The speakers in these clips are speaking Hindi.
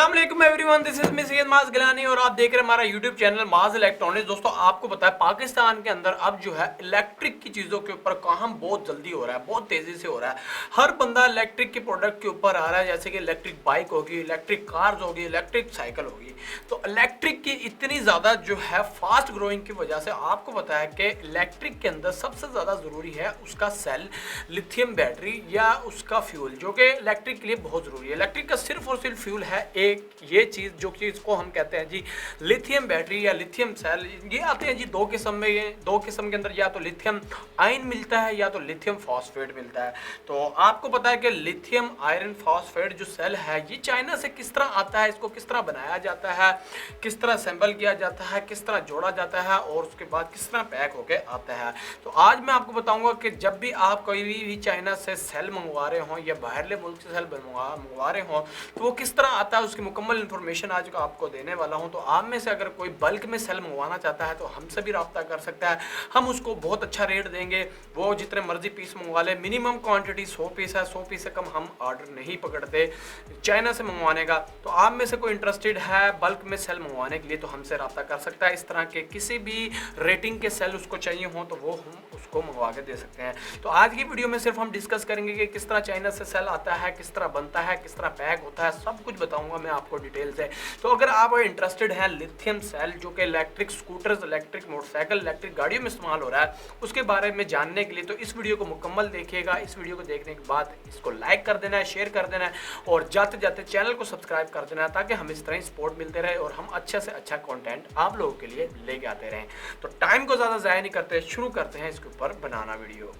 अस्सलाम वालेकुम everyone, this is me Syed माज गिलानी और आप देख रहे हैं हमारा यूट्यूब चैनल माज इलेक्ट्रॉनिक्स। दोस्तों आपको पता है पाकिस्तान के अंदर अब जो है इलेक्ट्रिक की चीज़ों के ऊपर काम बहुत जल्दी हो रहा है, बहुत तेज़ी से हो रहा है। हर बंदा इलेक्ट्रिक के प्रोडक्ट के ऊपर आ रहा है, जैसे कि इलेक्ट्रिक बाइक होगी, इलेक्ट्रिक कार्स होगी, इलेक्ट्रिक साइकिल होगी। तो इलेक्ट्रिक की इतनी ज़्यादा जो है फास्ट ग्रोइंग की वजह से आपको पता है कि इलेक्ट्रिक के अंदर सबसे ज़्यादा ज़रूरी है उसका सेल, लिथियम बैटरी या उसका फ्यूल, जो कि इलेक्ट्रिक के लिए बहुत ज़रूरी है। इलेक्ट्रिक का सिर्फ और सिर्फ फ्यूल है एक ये चीज़ जो कि इसको हम कहते हैं जी लिथियम बैटरी या लिथियम सेल। ये आते हैं जी दो किस्म में, ये दो किस्म के अंदर या तो लिथियम आयन मिलता है या तो लिथियम फॉस्फेट मिलता है। तो आपको पता है कि लिथियम आयरन फॉस्फेट जो सेल है ये चाइना से किस तरह आता है, इसको किस तरह बनाया जाता है, किस तरह असेंबल किया जाता है, किस तरह जोड़ा जाता है और उसके बाद किस तरह पैक होकर आता है। तो आज मैं आपको बताऊंगा कि जब भी आप कोई भी चाइना से सेल मंगवा रहे हो या बाहरले मुल्क से सेल मंगवा रहे हो तो वो किस तरह आता है, उसकी मुकम्मल इन्फॉर्मेशन आज आपको देने वाला हूं। तो आप में से अगर कोई बल्क में सेल मंगवाना चाहता है तो हमसे भी रब्ता कर सकता है, हम उसको बहुत अच्छा रेट देंगे। वो जितने मर्जी पीस मंगवा ले, मिनिमम क्वांटिटी 100 पीस है, 100 पीस से कम हम ऑर्डर नहीं पकड़ते चाइना से मंगवाने का। तो आप में से कोई इंटरेस्टेड है बल्क में सेल मंगवाने के लिए तो हमसे रब्ता कर सकता है। इस तरह के किसी भी रेटिंग के सेल उसको चाहिए हो तो वो हम उसको मंगवा के दे सकते हैं। तो आज की वीडियो में सिर्फ हम डिस्कस करेंगे कि किस तरह चाइना से सेल आता है, किस तरह बनता है, किस तरह पैक होता है, सब कुछ बताऊंगा मैं आपको डिटेल से। तो अगर आप इंटरेस्टेड हैं लिथियम सेल जो कि electric scooters, electric motorcycle, electric गाड़ियों में इस्तेमाल हो रहा है, उसके बारे में जानने के लिए तो इस वीडियो को मुकम्मल देखिएगा। इस वीडियो को देखने के बाद इसको लाइक कर देना है, शेयर कर देना है और जाते जाते चैनल को सब्सक्राइब कर देना है ताकि हम इस तरह सपोर्ट मिलते रहे और हम अच्छे से अच्छा कंटेंट आप लोगों के लिए लेके आते रहें। तो टाइम को ज़्यादा ज़ाया नहीं करते, शुरू करते हैं इसके ऊपर बनाना वीडियो।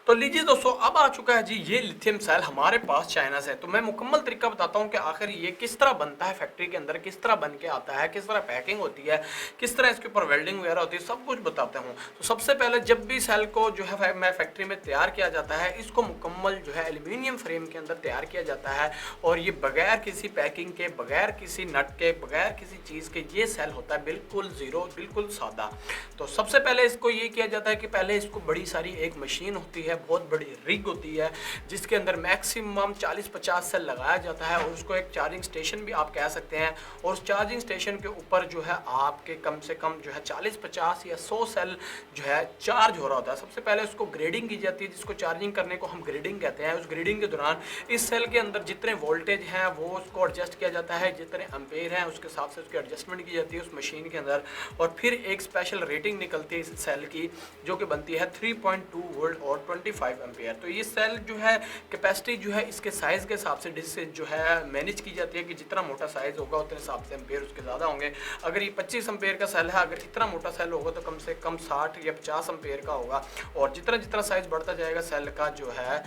तो लीजिए दोस्तों, अब आ चुका है जी ये लिथियम सेल हमारे पास चाइना से। तो मैं मुकम्मल तरीका बताता हूँ कि आखिर ये किस तरह बनता है फैक्ट्री के अंदर, किस तरह बन के आता है, किस तरह पैकिंग होती है, किस तरह इसके ऊपर वेल्डिंग वगैरह होती है, सब कुछ बताता हूँ। तो सबसे पहले जब भी सेल को जो है मैं फैक्ट्री में तैयार किया जाता है, इसको मुकम्मल जो है एल्यूमिनियम फ्रेम के अंदर तैयार किया जाता है और ये बगैर किसी पैकिंग के, बगैर किसी नट के, बगैर किसी चीज़ के ये सेल होता है बिल्कुल ज़ीरो, बिल्कुल सादा। तो सबसे पहले इसको ये किया जाता है कि पहले इसको बड़ी सारी एक मशीन होती है, बहुत बड़ी रिग होती है जिसके अंदर मैक्सिमम 40-50 सेल लगाया जाता है और उसको एक चार्जिंग स्टेशन भी आप कह सकते हैं। और उस चार्जिंग स्टेशन के ऊपर जो है आपके कम से कम जो है 40-50 या 100 सेल जो है चार्ज हो रहा होता है। सबसे पहले उसको ग्रेडिंग की जाती है, जिसको चार्जिंग करने को हम ग्रेडिंग कहते हैं। उस ग्रेडिंग के दौरान इस सेल के अंदर जितने वोल्टेज हैं वो उसको एडजस्ट किया जाता है, जितने एम्पेयर हैं उसके हिसाब से उसकी एडजस्टमेंट की जाती है उस मशीन के अंदर। और फिर एक स्पेशल रेटिंग निकलती है इस सेल की जो कि बनती है 3.2 वोल्ट और 25 एम्पेयर। तो ये सेल जो है कैपेसिटी जो है इसके साइज़ के हिसाब से जो है मैनेज की जाती है कि जितना मोटा साइज़ होगा उतने हिसाब से एम्पेयर उसके ज़्यादा होंगे। अगर ये 25 एम्पेयर का सेल है, अगर इतना मोटा सेल होगा तो कम से कम 60 या 50 एम्पेयर का होगा। और जितना जितना साइज़ बढ़ता जाएगा सेल का जो है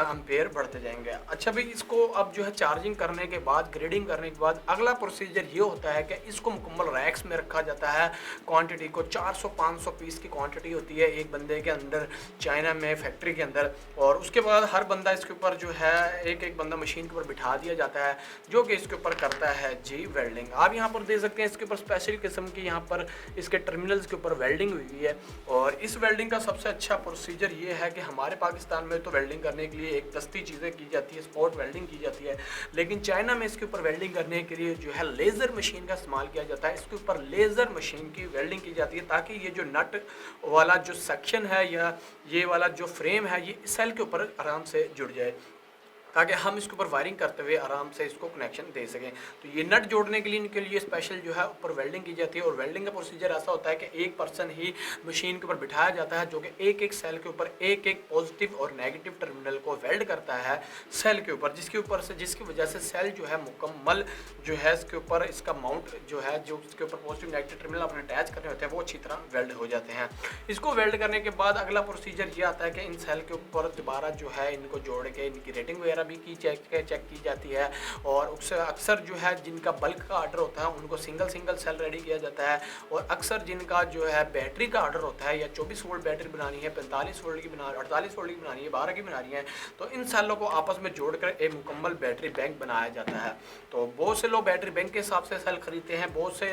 एम्पेयर बढ़ते जाएंगे। अच्छा भाई, इसको अब जो है चार्जिंग करने के बाद, ग्रेडिंग करने के बाद अगला प्रोसीजर ये होता है कि इसको मुकम्मल रैक्स में रखा जाता है। क्वान्टिटी को 400-500 पीस की क्वान्टिटी होती है एक बंदे के अंदर चाइना में फैक्ट्री के अंदर। और उसके बाद हर बंदा इसके ऊपर जो है एक एक बंदा मशीन के ऊपर बिठा दिया जाता है जो कि इसके ऊपर करता है जी वेल्डिंग। आप यहाँ पर देख सकते हैं इसके ऊपर स्पेशल किस्म की यहाँ पर इसके टर्मिनल्स के ऊपर वेल्डिंग हुई हुई है। और इस वेल्डिंग का सबसे अच्छा प्रोसीजर ये है कि हमारे पाकिस्तान में तो वेल्डिंग करने के लिए एक दस्ती चीज़ें की जाती है, स्पॉट वेल्डिंग की जाती है, लेकिन चाइना में इसके ऊपर वेल्डिंग करने के लिए जो है लेज़र मशीन का इस्तेमाल किया जाता है। इसके ऊपर लेज़र मशीन की वेल्डिंग की जाती है ताकि ये जो नट वाला जो सेक्शन है या ये वाला जो फ्रेम है ये सेल के ऊपर आराम से जुड़ जाए, ताकि हम इसके ऊपर वायरिंग करते हुए आराम से इसको कनेक्शन दे सकें। तो ये नट जोड़ने के लिए इनके लिए स्पेशल जो है ऊपर वेल्डिंग की जाती है। और वेल्डिंग का प्रोसीजर ऐसा होता है कि एक पर्सन ही मशीन के ऊपर बिठाया जाता है जो कि एक एक सेल के ऊपर एक एक पॉजिटिव और नेगेटिव टर्मिनल को वेल्ड करता है सेल के ऊपर, जिसकी वजह से सेल जो है मुकम्मल जो है इसके ऊपर इसका माउंट जो है, जो इसके ऊपर पॉजिटिव नेगेटिव टर्मिनल अपने अटैच करने होते हैं वो अच्छी तरह वेल्ड हो जाते हैं। इसको वेल्ड करने के बाद अगला प्रोसीजर ये आता है कि इन सेल के ऊपर दोबारा जो है इनको जोड़ के इनकी रेटिंग वगैरह वगैरह भी की चेक की जाती है। और उससे अक्सर जो है जिनका बल्क का ऑर्डर होता है उनको सिंगल सेल रेडी किया जाता है। और अक्सर जिनका जो है बैटरी का ऑर्डर होता है या 24 वोल्ट बैटरी बनानी है, 45 वोल्ट की 48 वोल्ट की बनानी है, 12 की बनानी है, तो इन सेलों को आपस में जोड़कर एक मुकम्मल बैटरी बैंक बनाया जाता है। तो बहुत से लोग बैटरी बैंक के हिसाब से सेल खरीदते हैं, बहुत से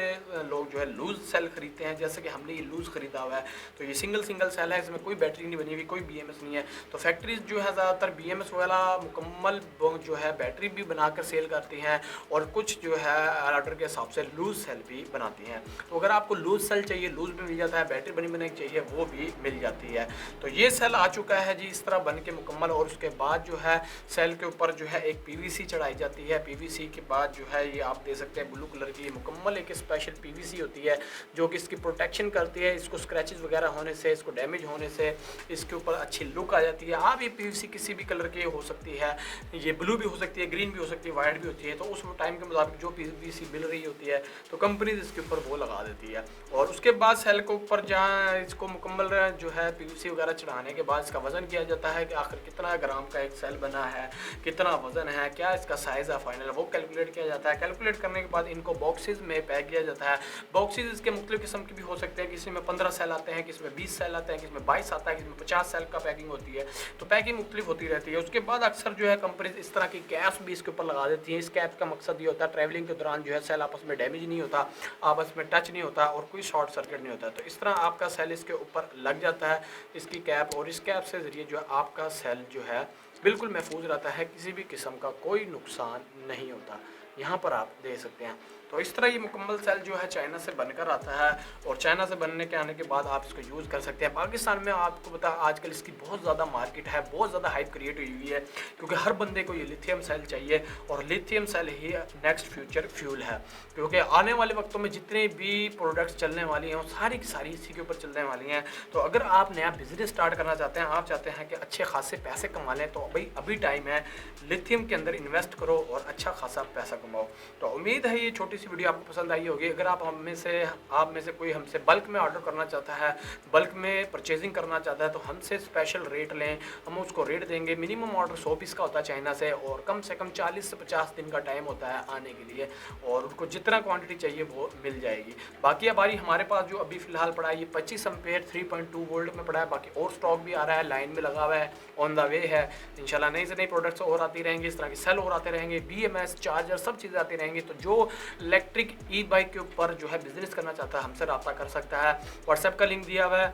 लोग जो है लूज सेल खरीदते हैं, जैसे कि हमने ये लूज खरीदा हुआ है। तो ये सिंगल सेल है, इसमें कोई बैटरी नहीं बनी हुई, कोई BMS नहीं है। तो फैक्ट्रीज जो है ज़्यादातर BMS वाला मुकम्मल जो है बैटरी भी बनाकर सेल करती हैं, और कुछ जो है ऑर्डर के हिसाब से लूज सेल भी बनाती हैं। तो अगर आपको लूज सेल चाहिए, लूज भी मिल जाता है, बैटरी बनी बनाई चाहिए वो भी मिल जाती है। तो ये सेल आ चुका है जी इस तरह बन के मुकम्मल। और उसके बाद जो है सेल के ऊपर जो है एक PVC चढ़ाई जाती है। PVC के बाद जो है ये आप दे सकते हैं ब्लू कलर की मुकम्मल एक स्पेशल PVC होती है जो कि इसकी प्रोटेक्शन करती है, इसको स्क्रैचेस वगैरह होने से, इसको डैमेज होने से इसके ऊपर अच्छी लुक आ जाती है। आप ये PVC किसी भी कलर की हो सकती है, ये ब्लू भी हो सकती है, ग्रीन भी हो सकती है, वाइट भी होती है। तो उस टाइम के मुताबिक जो PVC मिल रही होती है तो कंपनी इसके ऊपर वो लगा देती है। और उसके बाद सेल के ऊपर जहाँ इसको मुकम्मल जो है PVC वगैरह चढ़ाने के बाद इसका वज़न किया जाता है कि आखिर कितना ग्राम का एक सेल बना है, कितना वज़न है, क्या इसका साइज़ है फाइनल, वो कैलकुलेट किया जाता है। कैलकुलेट करने के बाद इनको बॉक्सेस में पैक किया जाता है। बॉक्सेस इसके मुख्तलिफ किस्म के भी हो सकते हैं, किसी में 15 सेल आते हैं, किसी में 20 सेल आते हैं, किसी में 22 आता है, किसी में 50 सेल का पैकिंग होती है। तो पैकिंग मुख्तलिफ होती रहती है। उसके बाद अक्सर जो है कंपनी इस तरह की कैप्स भी इसके ऊपर लगा देती है। इस कैप का मकसद ये होता है ट्रैवलिंग के दौरान जो है सेल आपस में डैमेज नहीं होता, आपस में टच नहीं होता और कोई शॉर्ट सर्किट नहीं होता। तो इस तरह आपका सेल इसके ऊपर लग जाता है, इसकी कैप, और इस कैप से ज़रिए जो है आपका सेल जो है बिल्कुल महफूज रहता है, किसी भी किस्म का कोई नुकसान नहीं होता। यहाँ पर आप देख सकते हैं। तो इस तरह ये मुकम्मल सेल जो है चाइना से बनकर आता है, और चाइना से बनने के आने के बाद आप इसको यूज़ कर सकते हैं। पाकिस्तान में आपको पता आजकल इसकी बहुत ज़्यादा मार्केट है, बहुत ज़्यादा हाइप क्रिएट हुई हुई है, क्योंकि हर बंदे को ये लिथियम सेल चाहिए, और लिथियम सेल ही नेक्स्ट फ्यूचर फ्यूल है। क्योंकि आने वाले वक्तों में जितने भी प्रोडक्ट्स चलने वाली हैं वो सारी की सारी इसी के ऊपर चलने वाली हैं। तो अगर आप नया बिजनेस स्टार्ट करना चाहते हैं, आप चाहते हैं कि अच्छे खासे पैसे कमा लें, तो भाई अभी टाइम है, लिथियम के अंदर इन्वेस्ट करो और अच्छा खासा पैसा कमाओ। तो उम्मीद है ये छोटी सी वीडियो आपको पसंद आई होगी। अगर आप में से कोई हमसे बल्क में ऑर्डर करना चाहता है, बल्क में परचेजिंग करना चाहता है, तो हमसे स्पेशल रेट लें, हम उसको रेट देंगे। मिनिमम ऑर्डर 100 पीस का होता है चाइना से, और कम से कम 40 से 50 दिन का टाइम होता है आने के लिए, और उनको जितना क्वांटिटी चाहिए वो मिल जाएगी। बाकी हमारी हमारे पास जो अभी फ़िलहाल पड़ा है ये 25 एम्पेयर 3.2 वोल्ट में पड़ा है। बाकी और स्टॉक भी आ रहा है, लाइन में लगा हुआ है, ऑन द वे है। इंशाल्लाह नई से नई प्रोडक्ट्स और आती रहेंगी, इस तरह के सेल और आते रहेंगे, BMS चार्जर सब चीज़ें आती रहेंगी। तो जो इलेक्ट्रिक ई-बाइक के ऊपर जो है बिजनेस करना चाहता है हमसे रब्ता कर सकता है। व्हाट्सएप का लिंक दिया हुआ है,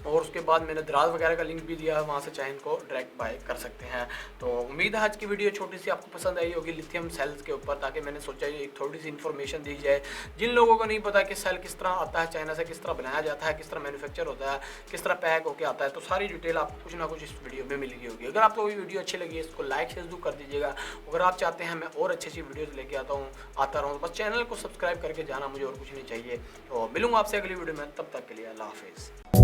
और उसके बाद मैंने दराज वगैरह का लिंक भी दिया है, वहाँ से चाहे इनको डायरेक्ट बाय कर सकते हैं। तो उम्मीद है आज की वीडियो छोटी सी आपको पसंद आई होगी लिथियम सेल्स के ऊपर, ताकि मैंने सोचा ये एक थोड़ी सी इन्फॉर्मेशन दी जाए। जिन लोगों को नहीं पता कि सेल किस तरह आता है चाइना से, किस तरह बनाया जाता है, किस तरह मैन्युफैक्चर होता है, किस तरह पैक होकर आता है, तो सारी डिटेल आपको कुछ ना कुछ इस वीडियो में मिल गई होगी। अगर आपको ये वीडियो अच्छी लगी है इसको लाइक शेयर जरूर कर दीजिएगा। अगर आप चाहते हैं मैं और अच्छी अच्छी वीडियोज़ लेके आता रहूँ, बस चैनल को सब्सक्राइब करके जाना, मुझे और कुछ नहीं चाहिए। तो मिलूँगा आपसे अगली वीडियो में, तब तक के लिए अल्लाह हाफिज़।